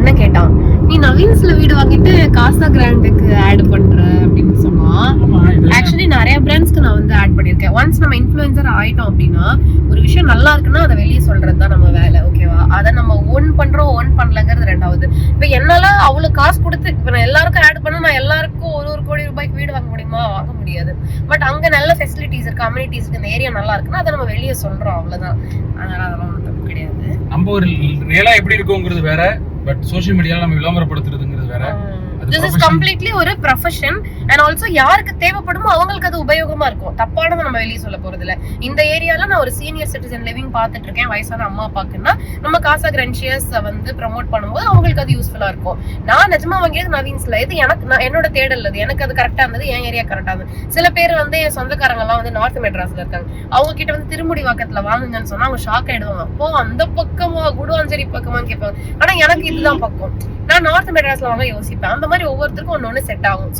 அண்ணன் கேட்டான், நீ நவீன்ஸ்ல வீடு வாங்கிட்டு காசா கிராண்டுக்கு ஆட் பண்ற அப்படின்னு சொன்னா. ஆக்சுவலி நிறைய பிராண்ட்ஸ்க்கு நான் வந்து ஆட் பண்ணிருக்கேன். ஒன்ஸ் நம்ம இன்ஃப்ளூயன்சர் ஆயிட்டோம் அப்படின்னா ஒரு விஷயம் நல்லா இருக்குன்னா அதை வெளியே சொல்றதுதான் நம்ம வேலை. ஓகேவா? அதை நம்ம ஓன் பண்றோம் ஓன் பண்ணலங்கிறது ரெண்டாவது. இப்ப என்னால அவ்வளவு காசு கொடுத்து இப்ப நான் எல்லாருக்கும் ஆட் பண்ண நான் எல்லாருக்கும் 1 கோடி ரூபாய்க்கு வீடு வாங்க முடியுமா? வாங்க முடியாது. பட் அங்க நல்ல ஃபெசிலிட்டிஸ் இருக்கு, அம்யூனிட்டிஸ் இருக்கு, இந்த ஏரியா நல்லா இருக்குன்னா அதை நம்ம வெளியே சொல்றோம், அவ்வளவுதான். அதனால அதெல்லாம் ஒன்றும் தப்பு கிடையாது. நம்ம ஒரு ரியலா எப்படி இருக்குங்கிறது வேற, பட் சோஷியல் மீடியால நம்ம விளம்பரப்படுத்துறதுங்கிறது வேற. This is completely ஒரு ப்ரொஃபஷன் அண்ட் ஆல்சோ யாருக்கு தேவைப்படுமோ அவங்களுக்கு அது உபயோகமா இருக்கும். தப்பானதை நம்ம வெளியே சொல்ல போறது இல்ல. இந்த ஏரியால நான் ஒரு சீனியர் சிட்டிசன் லிவிங் பாத்துட்டு இருக்கேன், வயசான அம்மா அப்பாக்குன்னா நம்ம காசா கிரான்ஷியஸ் வந்து ப்ரமோட் பண்ணும்போது அவங்களுக்கு அது யூஸ்ஃபுல்லா இருக்கும். நான் நிஜமா வாங்கியது நவீன்ஸ்ல, இது எனக்கு என்னோட தேடல், அது எனக்கு அது கரெக்டா இருந்தது, என் ஏரியா கரெக்டா இருந்தது. சில பேர் வந்து என் சொந்தக்காரங்க எல்லாம் வந்து நார்த் மெட்ராஸ்ல இருக்காங்க, அவங்க கிட்ட வந்து திருமுடி வாக்கத்துல வாங்குங்கன்னு சொன்னா அவங்க ஷாக் ஆயிடுவாங்க. அப்போ அந்த பக்கமா குடுவாஞ்சேரி பக்கமா கேட்பாங்க. ஆனா எனக்கு இதுதான் பக்கம், நான் நார்த் மெட்ராஸ்ல வாங்க யோசிப்பேன். அந்த மாதிரி ஒவ்வொருத்தருக்கும் ஒன்னு செட் ஆகும்.